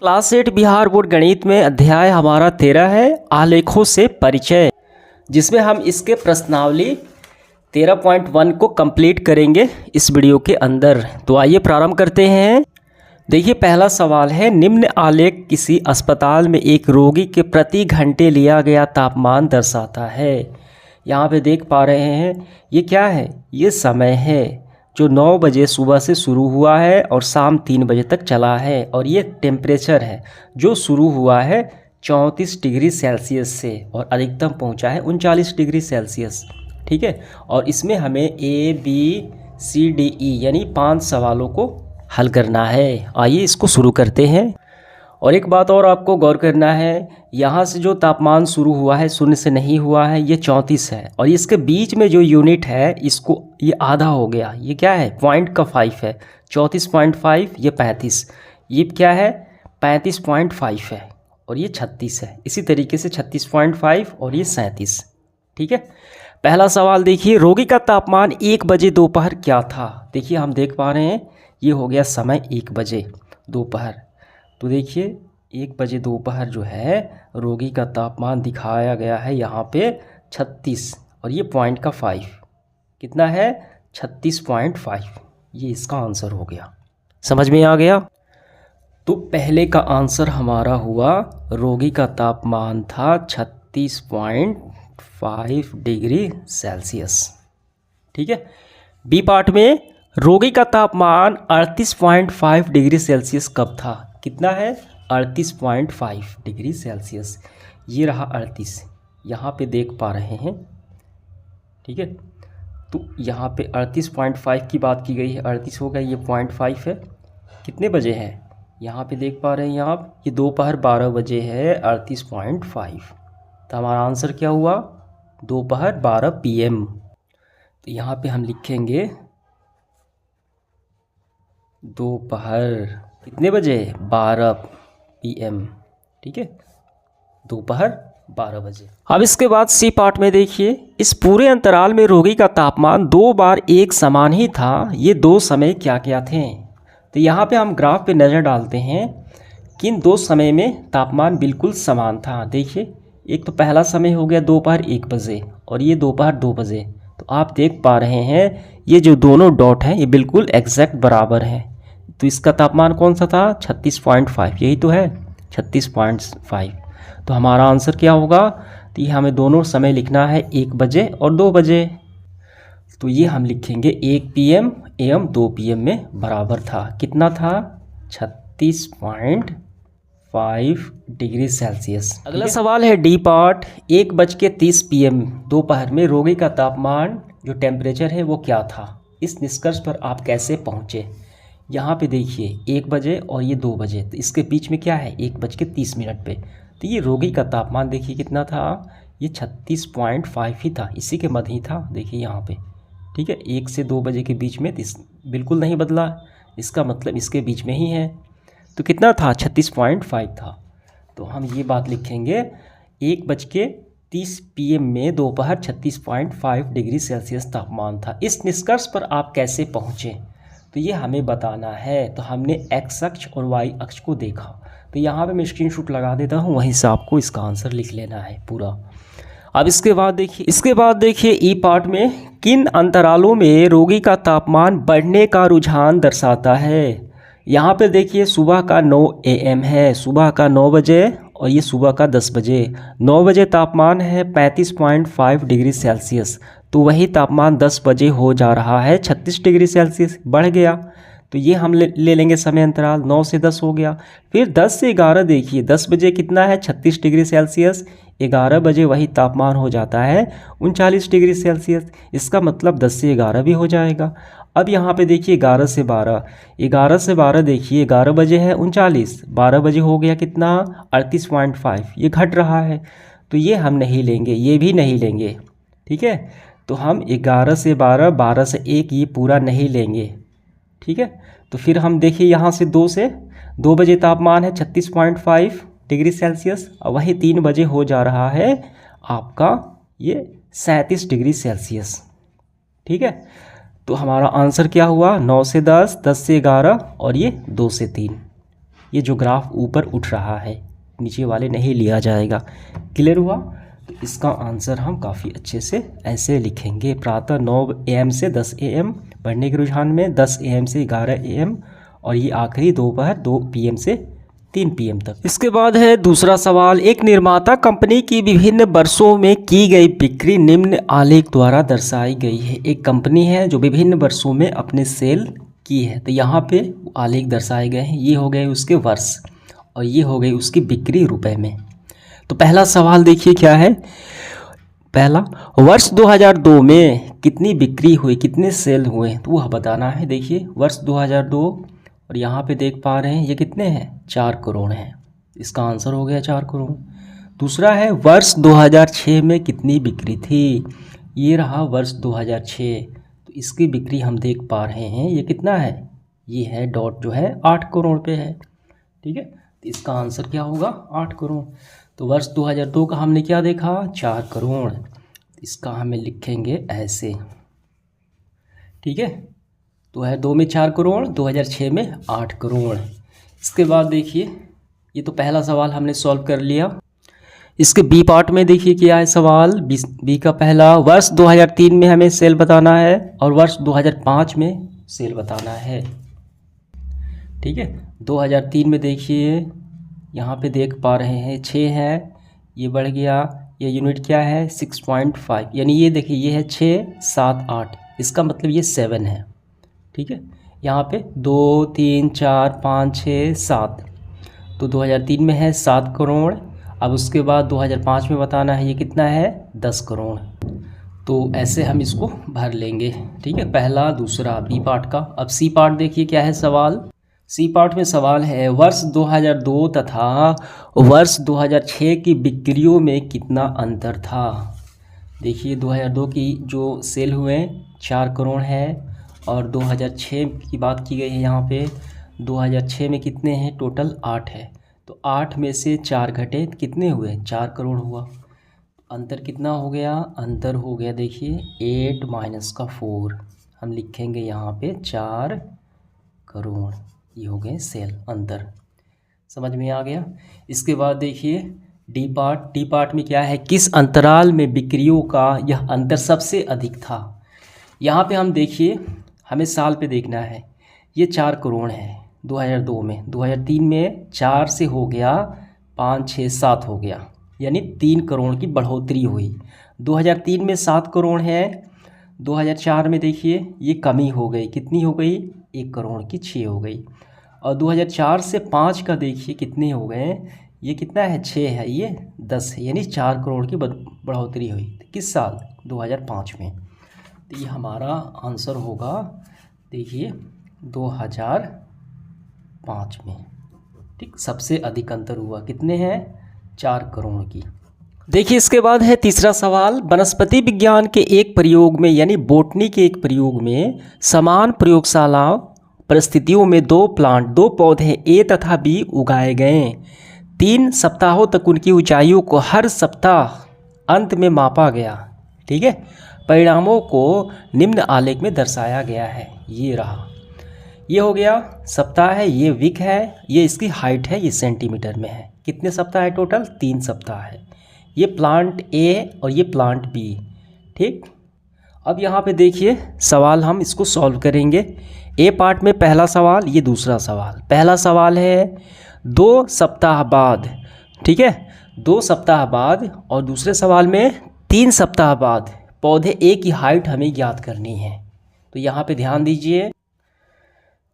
Class 8 Bihar board गणित में अध्याय हमारा 13 है आलेखों से परिचय, जिसमें हम इसके प्रश्नावली 13.1 को कंप्लीट करेंगे इस वीडियो के अंदर। तो आइए प्रारंभ करते हैं। देखिए, पहला सवाल है, निम्न आलेख किसी अस्पताल में एक रोगी के प्रति घंटे लिया गया तापमान दर्शाता है। यहाँ पे देख पा रहे हैं ये क्या है, ये समय है जो 9 बजे सुबह से शुरू हुआ है और शाम 3 बजे तक चला है। और ये टेम्परेचर है जो शुरू हुआ है 34 डिग्री सेल्सियस से और अधिकतम पहुंचा है 39 डिग्री सेल्सियस। ठीक है, और इसमें हमें ABCDE यानी 5 सवालों को हल करना है। आइए इसको शुरू करते हैं। और एक बात और आपको गौर करना है, यहाँ से जो तापमान शुरू हुआ है शून्य से नहीं हुआ है, ये 34 है। और इसके बीच में जो यूनिट है इसको ये आधा हो गया, ये क्या है, पॉइंट का 5 है। 34.5 ये 35, ये क्या है 35.5 है और ये 36 है। इसी तरीके से 36.5 और ये 37। ठीक है, पहला सवाल देखिए, रोगी का तापमान 1 बजे दोपहर क्या था। देखिए हम देख पा रहे हैं ये हो गया समय 1 बजे दोपहर। तो देखिए 1 बजे दोपहर जो है रोगी का तापमान दिखाया गया है यहाँ पे 36 और ये पॉइंट का 5 कितना है 36.5। ये इसका आंसर हो गया। समझ में आ गया। तो पहले का आंसर हमारा हुआ, रोगी का तापमान था 36.5 डिग्री सेल्सियस। ठीक है, बी पार्ट में रोगी का तापमान 38.5 डिग्री सेल्सियस कब था। कितना है 38.5 डिग्री सेल्सियस। ये रहा 38, यहाँ पे देख पा रहे हैं। ठीक है, तो यहाँ पे 38.5 की बात की गई है, 38 हो गया, ये 0.5 है। कितने बजे है यहाँ पे देख पा रहे हैं आप, ये दोपहर 12 बजे है 38.5। तो हमारा आंसर क्या हुआ, दोपहर 12 PM। तो यहाँ पे हम लिखेंगे दोपहर कितने बजे 12 PM। ठीक है, दोपहर 12 बजे। अब इसके बाद सी पार्ट में देखिए, इस पूरे अंतराल में रोगी का तापमान 2 बार एक समान ही था। ये 2 समय क्या क्या थे। तो यहाँ पे हम ग्राफ पे नज़र डालते हैं, किन 2 समय में तापमान बिल्कुल समान था। देखिए, एक तो पहला समय हो गया दोपहर 1 बजे और ये दोपहर 2 बजे। तो आप देख पा रहे हैं ये जो दोनों डॉट हैं ये बिल्कुल एग्जैक्ट बराबर हैं। तो इसका तापमान कौन सा था 36.5, यही तो है 36.5। तो हमारा आंसर क्या होगा, तो ये हमें दोनों समय लिखना है 1 बजे और 2 बजे। तो ये हम लिखेंगे 1 PM एवं 2 PM में बराबर था। कितना था 36.5 डिग्री सेल्सियस। अगला सवाल है डी पार्ट, 1:30 PM दोपहर में रोगी का तापमान जो टेम्परेचर है वो क्या था। इस निष्कर्ष पर आप कैसे पहुँचे। यहाँ पे देखिए 1 बजे और ये 2 बजे, तो इसके बीच में क्या है 1:30 पे। तो ये रोगी का तापमान देखिए कितना था, ये 36.5 ही था, इसी के मध्य ही था। देखिए यहाँ पे, ठीक है, 1 से 2 बजे के बीच में बिल्कुल नहीं बदला, इसका मतलब इसके बीच में ही है। तो कितना था 36.5 था। तो हम ये बात लिखेंगे 1:30 PM में दोपहर 36.5 डिग्री सेल्सियस तापमान था। इस निष्कर्ष पर आप कैसे पहुँचे, तो ये हमें बताना है। तो हमने एक्स अक्ष और वाई अक्ष को देखा। तो यहाँ पे मैं स्क्रीनशॉट लगा देता हूँ, वहीं से आपको इसका आंसर लिख लेना है पूरा। अब इसके बाद देखिए ई पार्ट में किन अंतरालों में रोगी का तापमान बढ़ने का रुझान दर्शाता है। यहाँ पे देखिए सुबह का 9 AM है, सुबह का 9 बजे और ये सुबह का 10 बजे। 9 बजे तापमान है 35.5 डिग्री सेल्सियस, तो वही तापमान 10 बजे हो जा रहा है 36 डिग्री सेल्सियस, बढ़ गया। तो ये हम ले लेंगे समय अंतराल, 9 से 10 हो गया। फिर 10 से 11 देखिए, 10 बजे कितना है 36 डिग्री सेल्सियस, 11 बजे वही तापमान हो जाता है 39 डिग्री सेल्सियस। इसका मतलब 10 से 11 भी हो जाएगा। अब यहाँ पे देखिए 11 से 12, 11 से 12 देखिए 11 बजे है 39, 12 बजे हो गया कितना 38.5, ये घट रहा है। तो ये हम नहीं लेंगे, ये भी नहीं लेंगे। ठीक है, तो हम 11 से 12, 12 से 1 ये पूरा नहीं लेंगे। ठीक है, तो फिर हम देखिए यहाँ से 2 बजे तापमान है 36.5 डिग्री सेल्सियस और वही 3 बजे हो जा रहा है आपका ये 37 डिग्री सेल्सियस। ठीक है, तो हमारा आंसर क्या हुआ 9 से 10, 10 से 11 और ये 2 से 3। ये जो ग्राफ ऊपर उठ रहा है, नीचे वाले नहीं लिया जाएगा। क्लियर हुआ? तो इसका आंसर हम काफ़ी अच्छे से ऐसे लिखेंगे, प्रातः 9 AM से 10 AM पढ़ने के रुझान में, 10 AM से 11 AM, और ये आखिरी दोपहर 2 PM से 3 PM तक। इसके बाद है दूसरा सवाल, एक निर्माता कंपनी की विभिन्न वर्षों में की गई बिक्री निम्न आलेख द्वारा दर्शाई गई है। एक कंपनी है जो विभिन्न वर्षों में अपने सेल की है, तो यहाँ पे आलेख दर्शाए गए हैं। ये हो गए उसके वर्ष और ये हो गई उसकी बिक्री रुपए में। तो पहला सवाल देखिए क्या है। पहला, वर्ष 2002 में कितनी बिक्री हुई, कितने सेल हुए, तो वह बताना है। देखिए वर्ष 2002 और यहाँ पे देख पा रहे हैं ये कितने हैं, 4 करोड़ हैं। इसका आंसर हो गया 4 करोड़। दूसरा है वर्ष 2006 में कितनी बिक्री थी, ये रहा वर्ष 2006, तो इसकी बिक्री हम देख पा रहे हैं ये कितना है, ये है डॉट जो है 8 करोड़ पे है। ठीक है, तो इसका आंसर क्या होगा, 8 करोड़। तो वर्ष 2002 का हमने क्या देखा, 4 करोड़, इसका हमें लिखेंगे ऐसे। ठीक है, तो है 2 में 4 करोड़, 2006 में 8 करोड़। इसके बाद देखिए, ये तो पहला सवाल हमने सॉल्व कर लिया। इसके बी पार्ट में देखिए क्या है सवाल। बी का पहला, वर्ष 2003 में हमें सेल बताना है और वर्ष 2005 में सेल बताना है। ठीक है, 2003 में देखिए यहाँ पे देख पा रहे हैं 6 है, ये बढ़ गया, ये यूनिट क्या है 6.5, यानी ये देखिए ये है 6, 7, 8, इसका मतलब ये 7 है। ठीक है, यहाँ पे 2, 3, 4, 5, 6, 7, तो 2003 में है 7 करोड़। अब उसके बाद 2005 में बताना है ये कितना है, 10 करोड़। तो ऐसे हम इसको भर लेंगे। ठीक है, पहला दूसरा बी पार्ट का। अब सी पार्ट देखिए क्या है सवाल। सी पार्ट में सवाल है, वर्ष 2002 तथा वर्ष 2006 की बिक्रियों में कितना अंतर था। देखिए 2002 की जो सेल हुए 4 करोड़ है और 2006 की बात की गई है यहाँ पे। 2006 में कितने हैं, टोटल 8 है, तो 8 में से 4 घटे कितने हुए, 4 करोड़ हुआ। अंतर कितना हो गया, अंतर हो गया देखिए 8 माइनस का 4, हम लिखेंगे यहाँ पे 4 करोड़। ये हो गए सेल अंतर, समझ में आ गया। इसके बाद देखिए डी पार्ट। डी पार्ट में क्या है, किस अंतराल में बिक्रियों का यह अंतर सबसे अधिक था। यहाँ पे हम देखिए, हमें साल पे देखना है। ये 4 करोड़ है 2002 में, 2003 में 4 से हो गया 5, 6, 7 हो गया, यानी 3 करोड़ की बढ़ोतरी हुई। 2003 में 7 करोड़ है, 2004 में देखिए ये कमी हो गई, कितनी हो गई, 1 करोड़ की 6 हो गई। और 2004 से 5 का देखिए कितने हो गए, ये कितना है 6 है, ये 10 है, यानी 4 करोड़ की बढ़ोतरी हुई। किस साल, 2005 में। तो ये हमारा आंसर होगा देखिए 2005 में। ठीक, सबसे अधिक अंतर हुआ, कितने हैं, 4 करोड़ की। देखिए इसके बाद है तीसरा सवाल, वनस्पति विज्ञान के एक प्रयोग में यानी बोटनी के एक प्रयोग में समान प्रयोगशाला परिस्थितियों में 2 पौधे ए तथा बी उगाए गए। 3 सप्ताहों तक उनकी ऊंचाइयों को हर सप्ताह अंत में मापा गया। ठीक है, परिणामों को निम्न आलेख में दर्शाया गया है। ये रहा, ये हो गया सप्ताह है, ये वीक है, ये इसकी हाइट है, ये सेंटीमीटर में है। कितने सप्ताह है टोटल, 3 सप्ताह है। ये प्लांट ए और ये प्लांट बी। ठीक, अब यहाँ पे देखिए सवाल हम इसको सॉल्व करेंगे। ए पार्ट में पहला सवाल, ये दूसरा सवाल। पहला सवाल है 2 सप्ताह बाद, ठीक है, 2 सप्ताह बाद, और दूसरे सवाल में 3 सप्ताह बाद पौधे ए की हाइट हमें ज्ञात करनी है। तो यहाँ पे ध्यान दीजिए।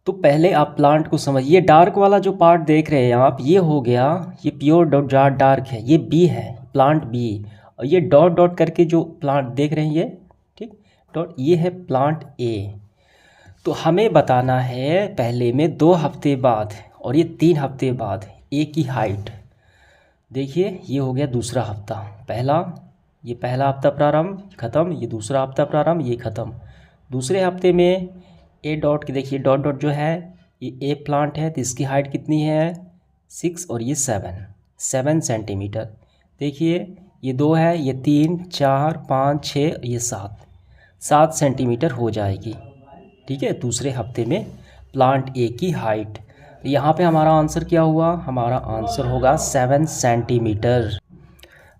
तो पहले आप प्लांट को समझिए। डार्क वाला जो पार्ट देख रहे हैं आप, ये हो गया, ये प्योर डार्क है, ये बी है, प्लांट बी। और ये डॉट डॉट करके जो प्लांट देख रहे हैं ये, ठीक, डॉट, ये है प्लांट ए। तो हमें बताना है पहले में 2 हफ्ते बाद और ये 3 हफ्ते बाद ए की हाइट। देखिए ये हो गया दूसरा हफ्ता, पहला, ये पहला हफ्ता प्रारंभ ख़त्म, ये दूसरा हफ्ता प्रारंभ, ये ख़त्म। दूसरे हफ्ते में ए डॉट की देखिए, डॉट डॉट जो है ये ए प्लांट है, तो इसकी हाइट कितनी है 6 और ये 7 सेंटीमीटर। देखिए ये 2 है, ये 3, 4, 5, 6, ये 7 सेंटीमीटर हो जाएगी। ठीक है, दूसरे हफ्ते में प्लांट ए की हाइट। यहाँ पे हमारा आंसर क्या हुआ, हमारा आंसर होगा 7 सेंटीमीटर।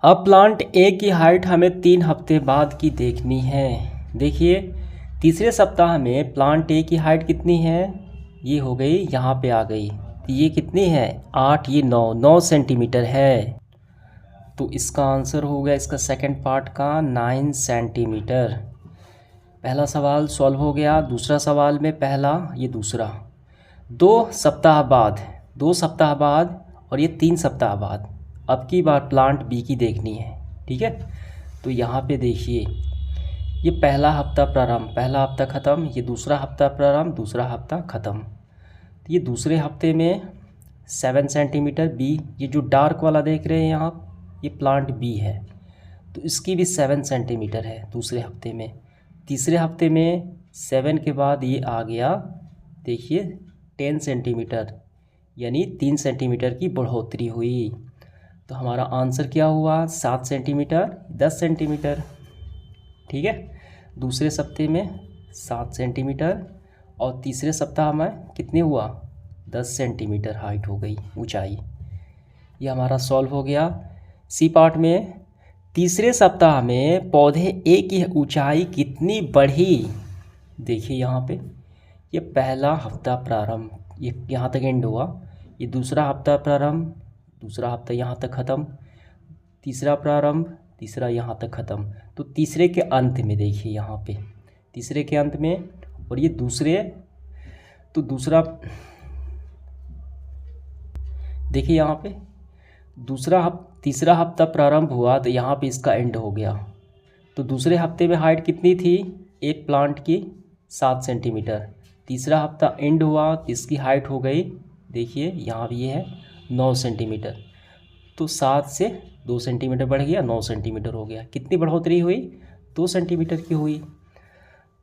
अब प्लांट ए की हाइट हमें 3 हफ्ते बाद की देखनी है। देखिए तीसरे सप्ताह में प्लांट ए की हाइट कितनी है, ये हो गई, यहाँ पे आ गई, तो ये कितनी है 8, ये 9 सेंटीमीटर है। तो इसका आंसर होगा इसका सेकंड पार्ट का 9 सेंटीमीटर। पहला सवाल सॉल्व हो गया। दूसरा सवाल में पहला, ये दूसरा, 2 सप्ताह बाद और ये 3 सप्ताह बाद, अब की बार प्लांट बी की देखनी है। ठीक है, तो यहाँ पे देखिए ये पहला हफ्ता प्रारंभ, पहला हफ्ता ख़त्म, ये दूसरा हफ्ता प्रारंभ, दूसरा हफ्ता ख़त्म। तो ये दूसरे हफ्ते में 7 सेंटीमीटर बी, ये जो डार्क वाला देख रहे हैं यहाँ, ये प्लांट बी है, तो इसकी भी 7 सेंटीमीटर है दूसरे हफ्ते में। तीसरे हफ्ते में 7 के बाद ये आ गया, देखिए 10 सेंटीमीटर, यानी 3 सेंटीमीटर की बढ़ोतरी हुई। तो हमारा आंसर क्या हुआ 7 सेंटीमीटर, 10 सेंटीमीटर। ठीक है, दूसरे सप्ताह में 7 सेंटीमीटर और तीसरे सप्ताह में कितने हुआ 10 सेंटीमीटर हाइट हो गई, ऊंचाई। ये हमारा सॉल्व हो गया। सी पार्ट में तीसरे सप्ताह में पौधे ए की ऊंचाई कितनी बढ़ी। देखिए यहाँ पे ये पहला हफ्ता प्रारंभ, ये यहाँ तक एंड हुआ, ये दूसरा हफ्ता प्रारंभ, दूसरा हफ्ता यहाँ तक ख़त्म, तीसरा प्रारंभ, तीसरा यहाँ तक ख़त्म। तो तीसरे के अंत में देखिए यहाँ पे तीसरे के अंत में, और ये दूसरे, तो दूसरा देखिए यहाँ पे तीसरा हफ्ता प्रारंभ हुआ तो यहाँ पे इसका एंड हो गया। तो दूसरे हफ्ते में हाइट कितनी थी एक प्लांट की 7 सेंटीमीटर, तीसरा हफ्ता एंड हुआ तो इसकी हाइट हो गई, देखिए यहाँ भी ये है 9 सेंटीमीटर। तो 7 से 2 सेंटीमीटर बढ़ गया, 9 सेंटीमीटर हो गया। कितनी बढ़ोतरी हुई 2 सेंटीमीटर की हुई।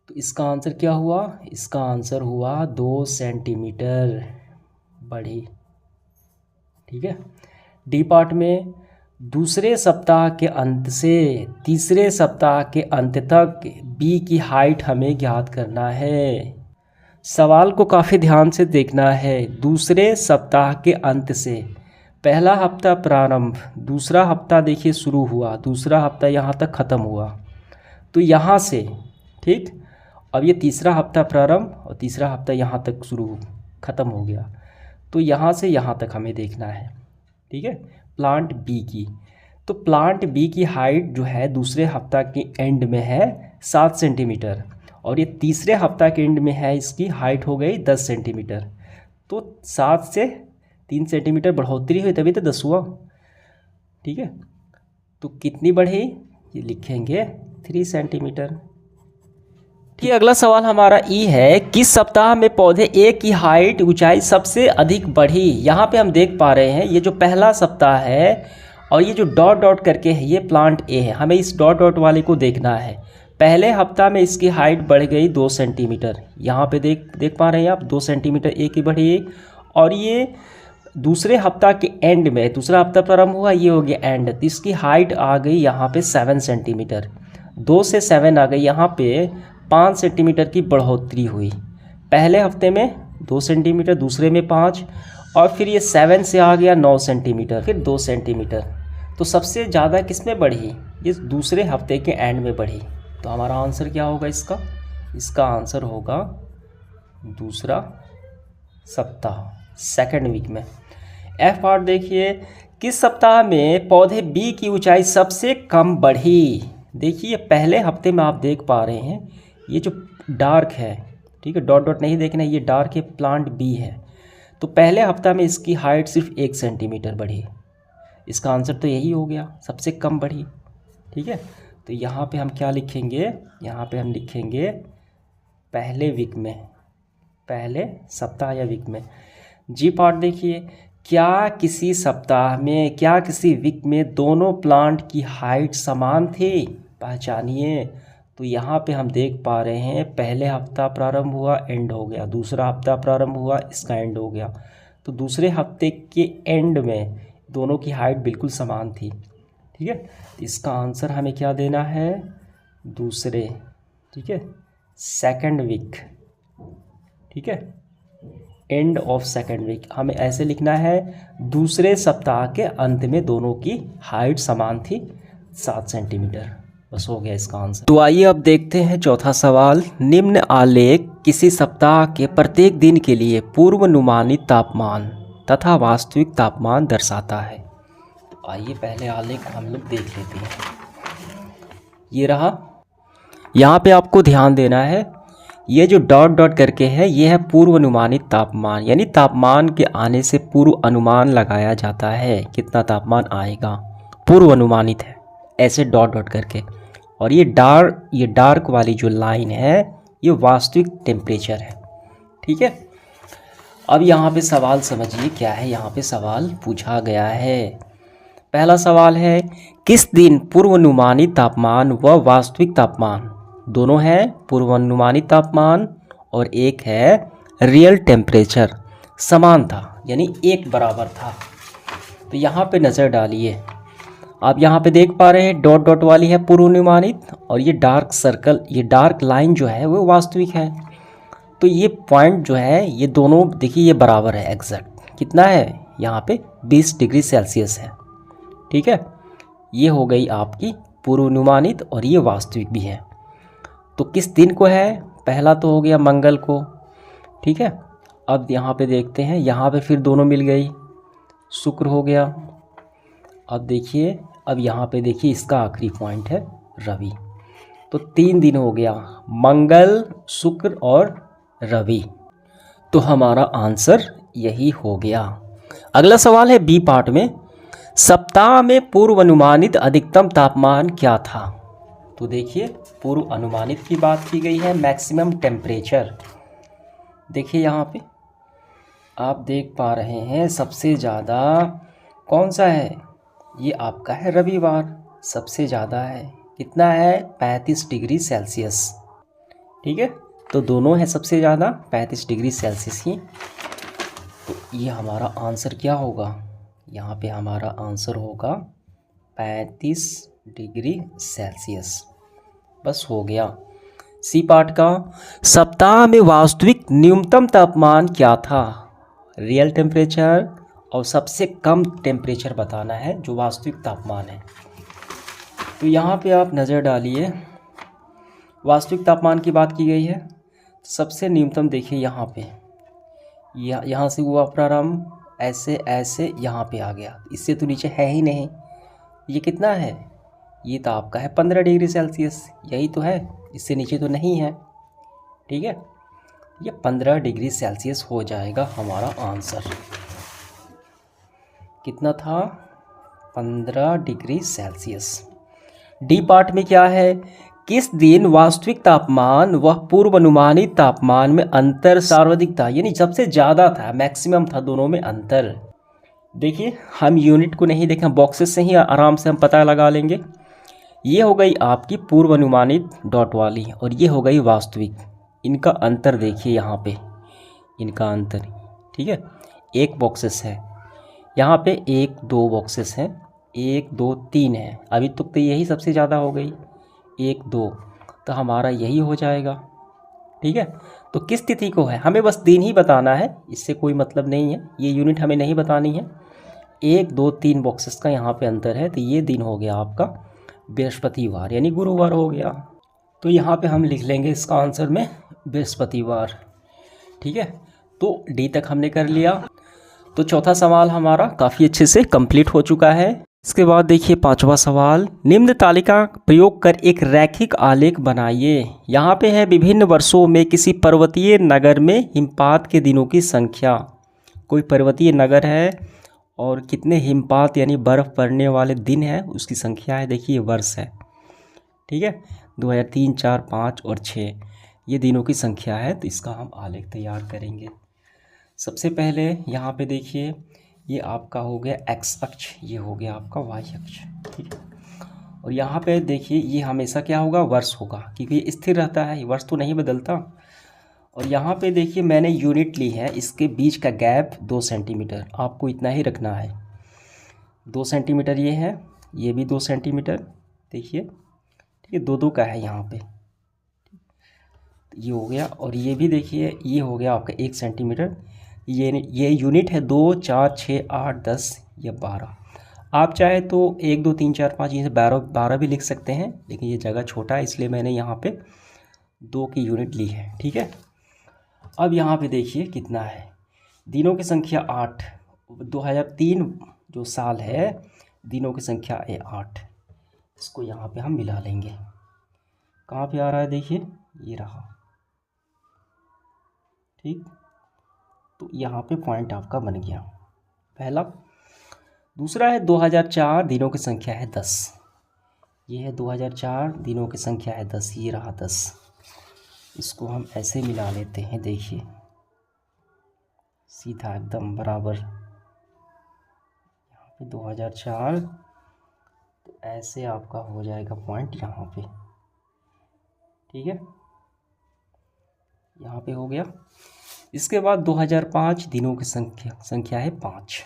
तो इसका आंसर क्या हुआ, इसका आंसर हुआ 2 सेंटीमीटर बढ़ी। ठीक है, डी पार्ट में दूसरे सप्ताह के अंत से तीसरे सप्ताह के अंत तक बी की हाइट हमें ज्ञात करना है। सवाल को काफ़ी ध्यान से देखना है। दूसरे सप्ताह के अंत से, पहला हफ्ता प्रारंभ, दूसरा हफ्ता देखिए शुरू हुआ, दूसरा हफ्ता यहाँ तक ख़त्म हुआ, तो यहाँ से ठीक, अब ये तीसरा हफ्ता प्रारंभ और तीसरा हफ्ता यहाँ तक शुरू ख़त्म हो गया, तो यहाँ से यहाँ तक हमें देखना है। ठीक है, प्लांट बी की, तो प्लांट बी की हाइट जो है दूसरे हफ्ता के एंड में है 7 सेंटीमीटर और ये तीसरे हफ्ता के एंड में है, इसकी हाइट हो गई 10 सेंटीमीटर। तो 7 से 3 सेंटीमीटर बढ़ोतरी हुई तभी तो 10 हुआ। ठीक है, तो कितनी बढ़ी ये लिखेंगे 3 सेंटीमीटर। ठीक, अगला सवाल हमारा ई है, किस सप्ताह में पौधे ए की हाइट ऊंचाई सबसे अधिक बढ़ी। यहाँ पे हम देख पा रहे हैं ये जो पहला सप्ताह है और ये जो डॉट डॉट करके है ये प्लांट ए है, हमें इस डॉट डॉट वाले को देखना है। पहले हफ्ता में इसकी हाइट बढ़ गई 2 सेंटीमीटर, यहाँ पे देख पा रहे हैं आप 2 सेंटीमीटर ए की बढ़ी। और ये दूसरे हफ्ता के एंड में, दूसरा हफ्ता प्रारंभ हुआ, ये हो गया एंड, तो इसकी हाइट आ गई यहाँ पे 7 सेंटीमीटर, 2 से 7 आ गई, यहाँ पे 5 सेंटीमीटर की बढ़ोतरी हुई। पहले हफ्ते में 2 सेंटीमीटर, दूसरे में 5, और फिर ये 7 से आ गया 9 सेंटीमीटर, फिर 2 सेंटीमीटर। तो सबसे ज़्यादा किस में बढ़ी, ये दूसरे हफ्ते के एंड में बढ़ी। तो हमारा आंसर क्या होगा इसका आंसर होगा दूसरा सप्ताह, सेकंड वीक में। एफ पार्ट देखिए, किस सप्ताह में पौधे बी की ऊंचाई सबसे कम बढ़ी। देखिए पहले हफ्ते में आप देख पा रहे हैं ये जो डार्क है, ठीक है, डॉट डॉट नहीं देखना, ये डार्क है, प्लांट बी है। तो पहले हफ्ता में इसकी हाइट सिर्फ 1 सेंटीमीटर बढ़ी, इसका आंसर तो यही हो गया, सबसे कम बढ़ी। ठीक है, तो यहाँ पे हम क्या लिखेंगे, यहाँ पे हम लिखेंगे पहले वीक में, पहले सप्ताह या वीक में। जी पार्ट देखिए, क्या किसी सप्ताह में, क्या किसी वीक में दोनों प्लांट की हाइट समान थी, पहचानिए। तो यहाँ पे हम देख पा रहे हैं पहले हफ्ता प्रारंभ हुआ, एंड हो गया, दूसरा हफ्ता प्रारंभ हुआ, इसका एंड हो गया। तो दूसरे हफ्ते के एंड में दोनों की हाइट बिल्कुल समान थी। ठीक है, तो इसका आंसर हमें क्या देना है, दूसरे, ठीक है, सेकंड वीक। ठीक है, एंड ऑफ सेकेंड वीक, हमें ऐसे लिखना है दूसरे सप्ताह के अंत में दोनों की हाइट समान थी 7 सेंटीमीटर। बस हो गया इसका आंसर। तो आइए अब देखते हैं चौथा सवाल। निम्न आलेख किसी सप्ताह के प्रत्येक दिन के लिए पूर्वानुमानित तापमान तथा वास्तविक तापमान दर्शाता है। तो आइए पहले आलेख हम लोग देख लेते हैं। ये रहा, यहाँ पे आपको ध्यान देना है, ये जो डॉट डॉट करके है ये है पूर्वानुमानित तापमान, यानी तापमान के आने से पूर्व अनुमान लगाया जाता है कितना तापमान आएगा, पूर्वानुमानित है ऐसे डॉट डॉट करके। और ये डार्क वाली जो लाइन है ये वास्तविक टेम्परेचर है। ठीक है, अब यहाँ पे सवाल समझिए क्या है, यहाँ पे सवाल पूछा गया है। पहला सवाल है, किस दिन पूर्वानुमानित तापमान व वास्तविक तापमान दोनों है, पूर्वानुमानित तापमान और एक है रियल टेम्परेचर, समान था यानी एक बराबर था। तो यहाँ पे नज़र डालिए, आप यहाँ पे देख पा रहे हैं डॉट डॉट वाली है पूर्वानुमानित और ये डार्क सर्कल, ये डार्क लाइन जो है वो वास्तविक है। तो ये पॉइंट जो है ये दोनों देखिए ये बराबर है, एग्जैक्ट कितना है यहाँ पे 20 डिग्री सेल्सियस है। ठीक है, ये हो गई आपकी पूर्वानुमानित और ये वास्तविक भी है। तो किस दिन को है, पहला तो हो गया मंगल को। ठीक है, अब यहाँ पे देखते हैं, यहाँ पे फिर दोनों मिल गई, शुक्र हो गया। अब देखिए, अब यहाँ पे देखिए इसका आखिरी पॉइंट है रवि। तो 3 दिन हो गया, मंगल, शुक्र और रवि। तो हमारा आंसर यही हो गया। अगला सवाल है बी पार्ट में, सप्ताह में पूर्वानुमानित अधिकतम तापमान क्या था। तो देखिए पूर्व अनुमानित की बात की गई है, मैक्सिमम टेम्परेचर। देखिए यहाँ पे आप देख पा रहे हैं सबसे ज़्यादा कौन सा है, ये आपका है रविवार, सबसे ज़्यादा है, कितना है 35 डिग्री सेल्सियस। ठीक है, तो दोनों है सबसे ज़्यादा 35 डिग्री सेल्सियस ही। तो ये हमारा आंसर क्या होगा, यहाँ पे हमारा आंसर होगा 35 डिग्री सेल्सियस। बस हो गया। सी पार्ट का, सप्ताह में वास्तविक न्यूनतम तापमान क्या था, रियल टेम्परेचर और सबसे कम टेम्परेचर बताना है जो वास्तविक तापमान है। तो यहाँ पे आप नज़र डालिए, वास्तविक तापमान की बात की गई है। सबसे न्यूनतम देखिए यहाँ पे, यहाँ से हुआ प्रारंभ, ऐसे ऐसे यहाँ पे आ गया, इससे तो नीचे है ही नहीं। ये कितना है, ये तो आपका है 15 डिग्री सेल्सियस, यही तो है, इससे नीचे तो नहीं है। ठीक है, ये 15 डिग्री सेल्सियस हो जाएगा हमारा आंसर। कितना था, 15 डिग्री सेल्सियस। डी पार्ट में क्या है, किस दिन वास्तविक तापमान व पूर्वानुमानित तापमान में अंतर सर्वाधिक था, यानी सबसे ज़्यादा था, मैक्सिमम था, दोनों में अंतर। देखिए हम यूनिट को नहीं देखें, बॉक्सेस से ही आराम से हम पता लगा लेंगे। ये हो गई आपकी पूर्वानुमानित डॉट वाली और ये हो गई वास्तविक। इनका अंतर देखिए यहाँ पे, इनका अंतर। ठीक है, एक बॉक्सेस है यहाँ पे, 1 2 बॉक्सेस हैं, 1 2 3 है, अभी तक तो यही सबसे ज़्यादा हो गई 1 2, तो हमारा यही हो जाएगा। ठीक है, तो किस तिथि को है, हमें बस दिन ही बताना है, इससे कोई मतलब नहीं है, ये यूनिट हमें नहीं बतानी है। 1 2 3 बॉक्सेस का यहाँ पे अंतर है, तो ये दिन हो गया आपका बृहस्पतिवार यानी गुरुवार हो गया। तो यहाँ पे हम लिख लेंगे इसका आंसर में बृहस्पतिवार। ठीक है, तो डी तक हमने कर लिया। तो चौथा सवाल हमारा काफ़ी अच्छे से कंप्लीट हो चुका है। इसके बाद देखिए 5वां सवाल, निम्न तालिका प्रयोग कर एक रैखिक आलेख बनाइए। यहाँ पे है विभिन्न वर्षों में किसी पर्वतीय नगर में हिमपात के दिनों की संख्या। कोई पर्वतीय नगर है और कितने हिमपात यानी बर्फ़ पड़ने वाले दिन है उसकी संख्या है, देखिए वर्ष है। ठीक है, 2003 4 5 और 6 ये दिनों की संख्या है। तो इसका हम आलेख तैयार करेंगे। सबसे पहले यहाँ पे देखिए, ये आपका हो गया एक्स अक्ष, ये हो गया आपका वाई अक्ष। ठीक है, और यहाँ पे देखिए ये हमेशा क्या होगा, वर्ष होगा, क्योंकि ये स्थिर रहता है, वर्ष तो नहीं बदलता। और यहाँ पे देखिए मैंने यूनिट ली है, इसके बीच का गैप 2 सेंटीमीटर, आपको इतना ही रखना है। 2 सेंटीमीटर ये है, ये भी 2 सेंटीमीटर, देखिए ठीक है, 2 2 का है यहाँ पे, ये हो गया। और ये भी देखिए ये हो गया आपका 1 सेंटीमीटर, ये यूनिट है 2, 4, 6, 8, 10 या 12। आप चाहे तो 1, 2, 3, 4, 5 ये 12 भी लिख सकते हैं, लेकिन ये जगह छोटा है इसलिए मैंने यहाँ पे 2 की यूनिट ली है। ठीक है, अब यहाँ पे देखिए कितना है, दिनों की संख्या 8। 2003 जो साल है, दिनों की संख्या है 8। इसको यहाँ पे हम मिला लेंगे। कहाँ पे आ रहा है देखिए, ये रहा। ठीक, तो यहाँ पे पॉइंट आपका बन गया पहला। दूसरा है 2004, दिनों की संख्या है 10। ये है 2004, दिनों की संख्या है 10, ये रहा 10। इसको हम ऐसे मिला लेते हैं, देखिए सीधा एकदम बराबर। यहाँ पे 2004, तो ऐसे आपका हो जाएगा पॉइंट यहाँ पे। ठीक है, यहाँ पे हो गया। इसके बाद 2005, दिनों की संख्या है 5।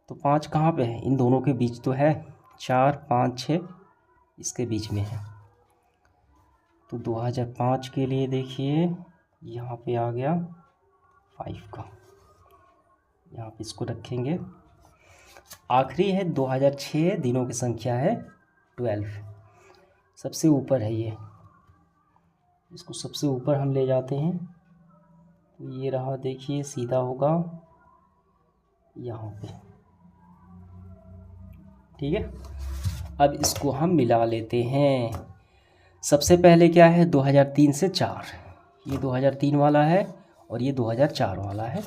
तो 5 कहाँ पे है, इन दोनों के बीच तो है, 4, 5, 6 इसके बीच में है। तो 2005 के लिए देखिए यहाँ पे आ गया 5 का, यहाँ पे इसको रखेंगे। आखिरी है 2006, दिनों की संख्या है 12। सबसे ऊपर है ये, इसको सबसे ऊपर हम ले जाते हैं। तो ये रहा, देखिए सीधा होगा यहाँ पे। ठीक है, अब इसको हम मिला लेते हैं। सबसे पहले क्या है, 2003 से 4, ये 2003 वाला है और ये 2004 वाला है।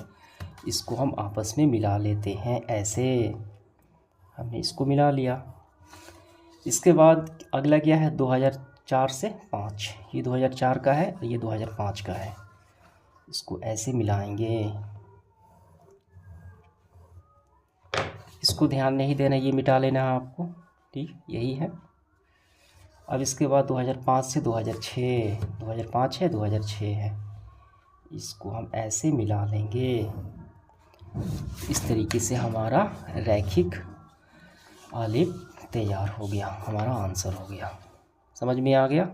इसको हम आपस में मिला लेते हैं ऐसे। हमने इसको मिला लिया। इसके बाद अगला क्या है, 2004 से 5, ये 2004 का है और ये 2005 का है। इसको ऐसे मिलाएंगे। इसको ध्यान नहीं देना, ये मिटा लेना है आपको। ठीक, यही है। अब इसके बाद 2005 से 2006, 2005 है, 2006 है। इसको हम ऐसे मिला लेंगे। इस तरीके से हमारा रैखिक आलेख तैयार हो गया, हमारा आंसर हो गया। समझ में आ गया।